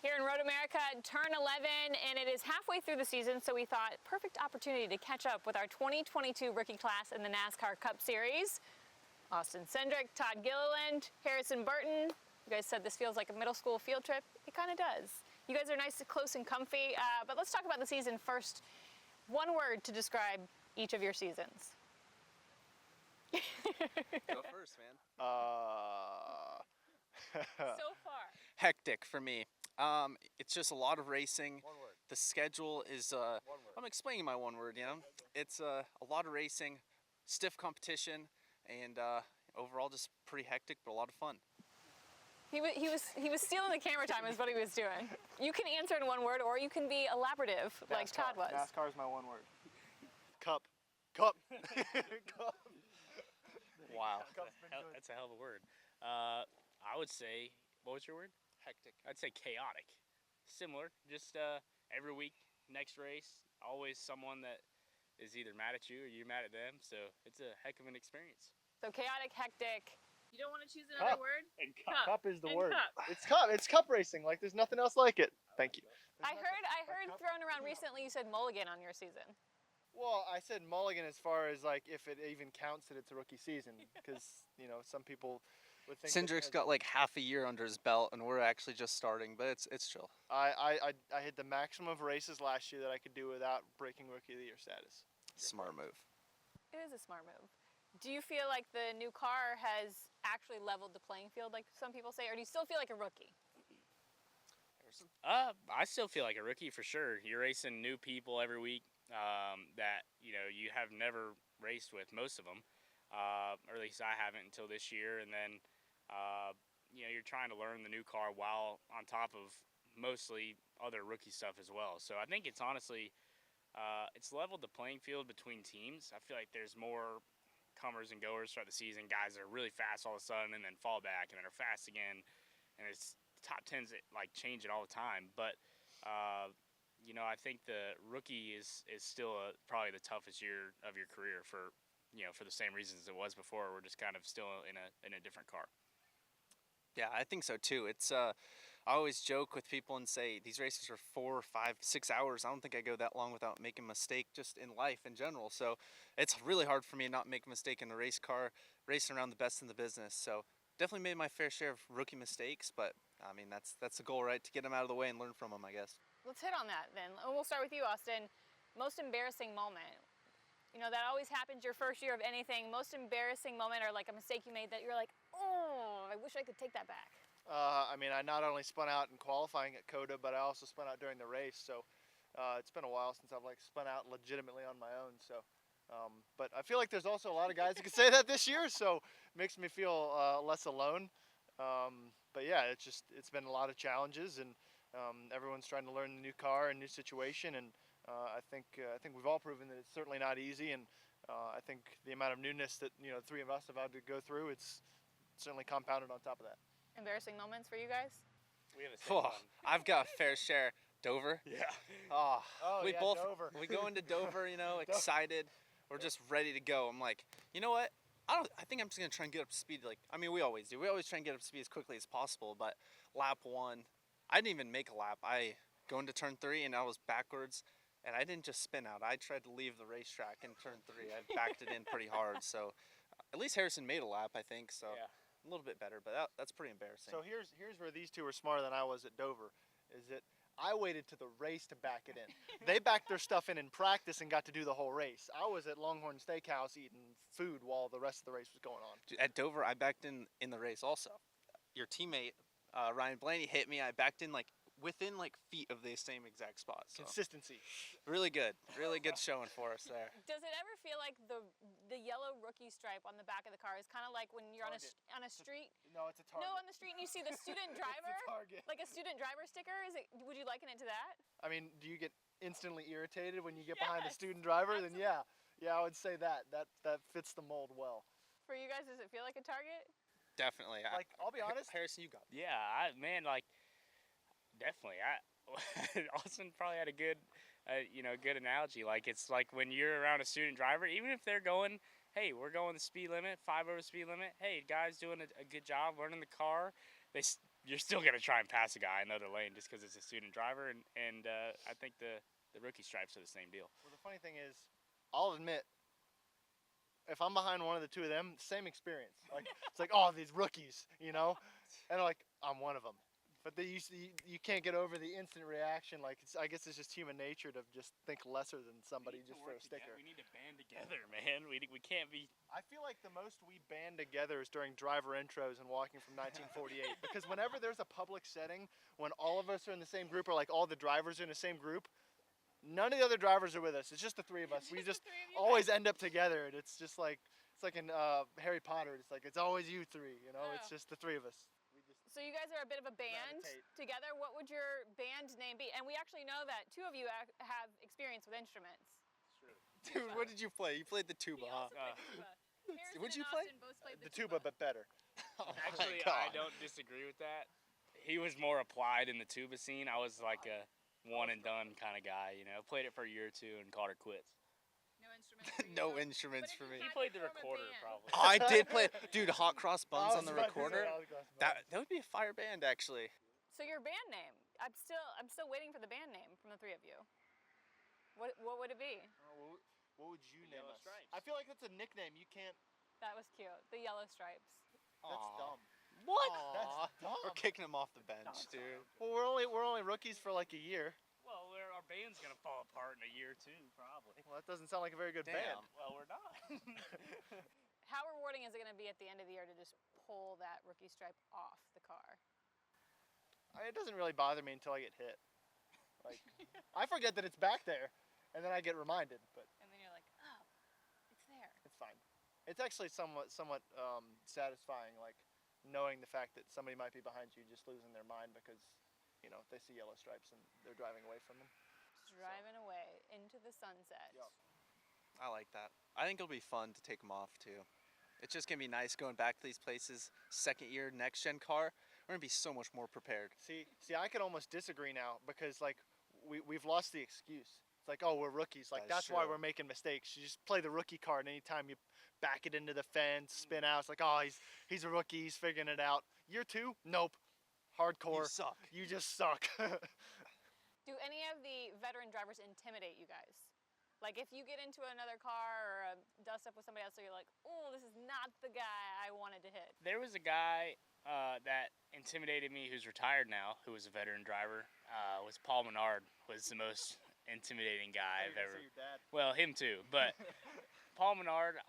Here in Road America, turn 11, and it is halfway through the season, so we thought perfect opportunity to catch up with our 2022 rookie class in the NASCAR Cup Series. Austin Cindric, Todd Gilliland, Harrison Burton. You guys said this feels like a middle school field trip. It kind of does. You guys are nice, close, and comfy, but let's talk about the season first. One word to describe each of your seasons. Go first, man. So far. Hectic for me. It's just a lot of racing. One word. The schedule is, One word. I'm explaining my one word, you know. It's a lot of racing, stiff competition, and overall just pretty hectic, but a lot of fun. He was stealing the camera time is what he was doing. You can answer in one word, or you can be elaborative like Todd was. NASCAR is my one word. Cup. Cup. Wow. That's a hell of a word. I would say, what was your word? Hectic. I'd say chaotic. Similar, just every week, next race, always someone that is either mad at you or you're mad at them, so it's a heck of an experience. So chaotic, hectic. You don't want to choose another Cup. word? And Cup is the And word. cup. It's cup racing. Like there's nothing else like it. Thank you. I heard thrown around recently you said mulligan on your season. Well, I said mulligan as far as like if it even counts that it's a rookie season, because you know some people would think. Cindric's got like half a year under his belt, and we're actually just starting, but it's chill. I hit the maximum of races last year that I could do without breaking rookie of the year status. Smart move. It is a smart move. Do you feel like the new car has actually leveled the playing field, like some people say, or do you still feel like a rookie? I still feel like a rookie for sure. You're racing new people every week that you have never raced with, most of them, or at least I haven't until this year. And then you're trying to learn the new car while on top of mostly other rookie stuff as well. So I think it's honestly it's leveled the playing field between teams. I feel like there's more comers and goers throughout the season, guys that are really fast all of a sudden and then fall back and then are fast again, and it's top 10s that like change it all the time. But I think the rookie is still probably the toughest year of your career for the same reasons it was before. We're just kind of still in a different car. Yeah, I think so too. It's I always joke with people and say these races are 4, 5, 6 hours. I don't think I go that long without making a mistake just in life in general. So it's really hard for me to not make a mistake in a race car, racing around the best in the business. So definitely made my fair share of rookie mistakes, but I mean that's the goal, right? To get them out of the way and learn from them, I guess. Let's hit on that then. We'll start with you, Austin. Most embarrassing moment. That always happens your first year of anything. Most embarrassing moment, or like a mistake you made that you're like, oh, I wish I could take that back. I mean, I not only spun out in qualifying at COTA, but I also spun out during the race. So it's been a while since I've like spun out legitimately on my own. So, but I feel like there's also a lot of guys who can say that this year, so it makes me feel less alone. But yeah, it's been a lot of challenges, and everyone's trying to learn the new car and new situation, and I think we've all proven that it's certainly not easy, and I think the amount of newness that the three of us have had to go through, it's certainly compounded on top of that. Embarrassing moments for you guys? We have the same one. I've got a fair share. Dover. Yeah. We yeah, both Dover. we go into Dover, excited. We're just ready to go. I'm like, you know what? I think I'm just gonna try and get up to speed. Like, I mean, we always do. We always try and get up to speed as quickly as possible. But lap 1, I didn't even make a lap. I go into turn 3 and I was backwards, and I didn't just spin out. I tried to leave the racetrack in turn 3. I backed it in pretty hard. So at least Harrison made a lap, I think. So Yeah. a little bit better, but that's pretty embarrassing. So here's where these two were smarter than I was at Dover, is that I waited to the race to back it in. They backed their stuff in practice and got to do the whole race. I was at Longhorn Steakhouse eating food while the rest of the race was going on. At Dover, I backed in the race also. Your teammate, Ryan Blaney, hit me. I backed in within feet of the same exact spot. So Consistency. really good showing for us there. Does it ever feel like the yellow rookie stripe on the back of the car is kind of like when you're on a street? No, it's a target. No, on the street and you see the student driver? target. Like a student driver sticker? Would you liken it to that? I mean, do you get instantly irritated when you get behind the student driver? Absolutely. Then yeah, I would say that fits the mold well. For you guys, does it feel like a target? Definitely. I'll be honest. Harrison, you got it. Yeah, definitely. Austin probably had a good, good analogy. Like, it's like when you're around a student driver, even if they're going, hey, we're going the speed limit, 5 over speed limit. Hey, guys doing a good job learning the car. you're still gonna try and pass a guy in another lane just because it's a student driver, and I think the rookie stripes are the same deal. Well, the funny thing is, I'll admit, if I'm behind one of the two of them, same experience. Like it's like, oh, these rookies, you know, and like I'm one of them. But you can't get over the instant reaction. Like I guess it's just human nature to just think lesser than somebody just for a sticker. We need to band together, man. We can't be. I feel like the most we band together is during driver intros and walking from 1948. Because whenever there's a public setting, when all of us are in the same group, or like all the drivers are in the same group, none of the other drivers are with us. It's just the three of us. We just always end up together, and it's just like in Harry Potter. It's like it's always you three. You know, it's just the three of us. So you guys are a bit of a band together. What would your band name be? And we actually know that two of you have experience with instruments. Dude, what did you play? You played the tuba, He huh? also played tuba. Harrison What'd you and play? Austin both played The tuba, but better. Oh my Actually, God. I don't disagree with that. He was more applied in the tuba scene. I was like a one and done kind of guy, you know. Played it for a year or two and called it quits. No instruments for you, No though? instruments But if for you me. He had played to the form a recorder band- probably. I did play, dude. Hot cross buns on the I was about to say, recorder. I was about to say. That would be a fire band, actually. So your band name? I'm still waiting for the band name from the three of you. What would it be? What would you name Yellow us? Stripes. I feel like that's a nickname. You can't. That was cute. The Yellow Stripes. That's Aw. dumb. What? That's dumb. We're kicking him off the bench, dude. Well, we're only rookies for like a year. Well, our band's gonna fall apart in a year or two, probably. Well, that doesn't sound like a very good Damn. band. Well, we're not. How rewarding is it going to be at the end of the year to just pull that rookie stripe off the car? It doesn't really bother me until I get hit. Like, I forget that it's back there, and then I get reminded. But And then you're like, oh, it's there. it's fine. It's actually somewhat satisfying, like knowing the fact that somebody might be behind you just losing their mind because, you know, they see yellow stripes and they're driving away from them. Driving away into the sunset. Yep. I like that. I think it'll be fun to take them off, too. It's just going to be nice going back to these places. Second year, next gen car. We're going to be so much more prepared. See, I can almost disagree now because like we've lost the excuse. It's like, oh, we're rookies. Like That's that's why true. we're making mistakes. You just play the rookie card. Anytime you back it into the fence, spin out, it's like, oh, he's a rookie. He's figuring it out. Year two, nope, hardcore. You suck. You just suck. Do any of the veteran drivers intimidate you guys? Like if you get into another car or a dust up with somebody else, so you're like, oh, this is not the guy I wanted to hit. There was a guy that intimidated me who's retired now, who was a veteran driver. Was Paul Menard, was the most intimidating guy I've ever. Your dad. Well, him too, but Paul Menard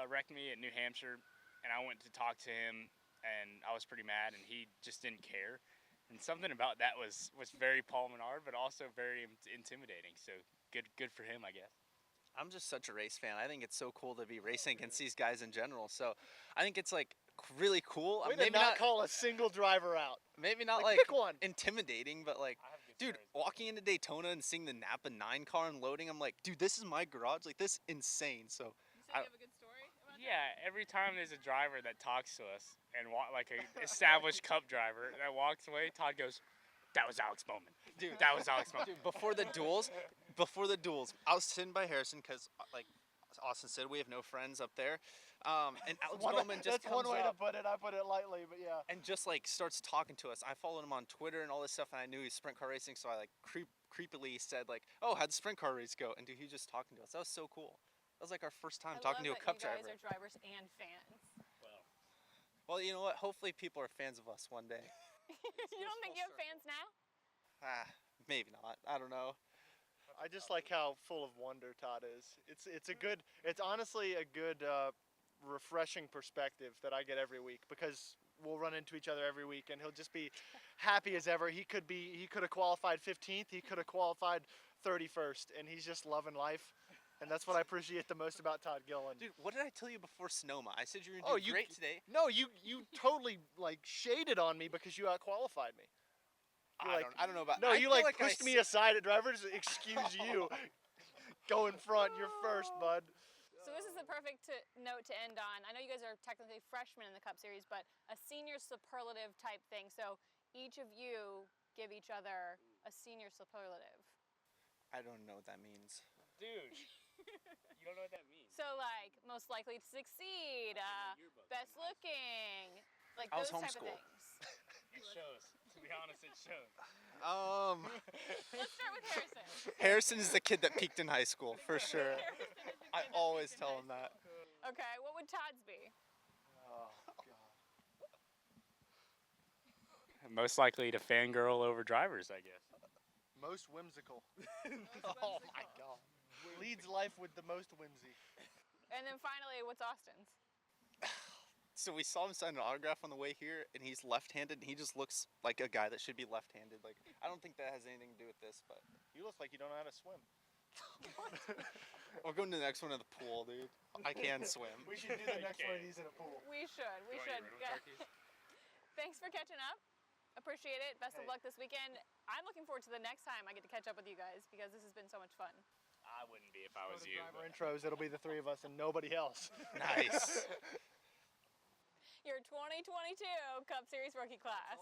wrecked me at New Hampshire, and I went to talk to him, and I was pretty mad, and he just didn't care. And something about that was very Paul Menard, but also very intimidating. So good for him, I guess. I'm just such a race fan. I think it's so cool to be racing against these guys in general. So I think it's like really cool. We Maybe did not call a single driver out. maybe not Like, like pick one. intimidating, but like, I have good dude, stories. walking into Daytona and seeing the Napa 9 car unloading, I'm like, dude, this is my garage. Like, this is insane. So You said I- you have a good story about that? Yeah, every time there's a driver that talks to us and like an established Cup driver that walks away, Todd goes, "That was Alex Bowman. Dude. That was Alex Bowman." dude, before the duels, I was sitting by Harrison because, like Austin said, we have no friends up there. And Alex Bowman just That's one comes way up to put it. I put it lightly, but yeah. and just like starts talking to us. I followed him on Twitter and all this stuff, and I knew he's sprint car racing, so I like creepily said like, "Oh, how'd the sprint car race go?" And dude, he was just talking to us. That was so cool. That was like our first time I talking to love a that Cup you guys driver. are drivers and fans. Well, you know what? Hopefully, people are fans of us one day. You don't think you have fans now? Maybe not. I don't know. I just like how full of wonder Todd is. It's honestly a good refreshing perspective that I get every week because we'll run into each other every week and he'll just be happy as ever. He could have qualified 15th, he could have qualified 31st, and he's just loving life. And that's what I appreciate the most about Todd Gilliland. Dude, what did I tell you before Sonoma? I said you were gonna do great today. No, you totally like shaded on me because you out-qualified me. You're like, I don't know about. no, I you feel like I pushed me aside at drivers. Excuse you. Go in front. You're first, bud. So this is the perfect note to end on. I know you guys are technically freshmen in the Cup Series, but a senior superlative type thing. So each of you give each other a senior superlative. I don't know what that means. Dude, you don't know what that means. So like most likely to succeed, best looking, like I was those type of homeschooled. things. It shows. To be honest, it shows. Let's start with Harrison. Harrison is the kid that peaked in high school for sure. I always tell him that. Okay, what would Todd's be? Oh, God. Most likely to fangirl over drivers, I guess. Most whimsical. Oh, my God. Leads life with the most whimsy. And then finally, what's Austin's? So we saw him sign an autograph on the way here, and he's left-handed, and he just looks like a guy that should be left-handed. Like, I don't think that has anything to do with this, but You look like you don't know how to swim. we're going to the next one at the pool, dude. I can swim. We should do the next one of these in a pool. We should. Thanks for catching up. Appreciate it. Best of luck this weekend. I'm looking forward to the next time I get to catch up with you guys because this has been so much fun. I wouldn't be if I was you. Driver intros, it'll be the three of us and nobody else. Nice. Your 2022 Cup Series rookie class.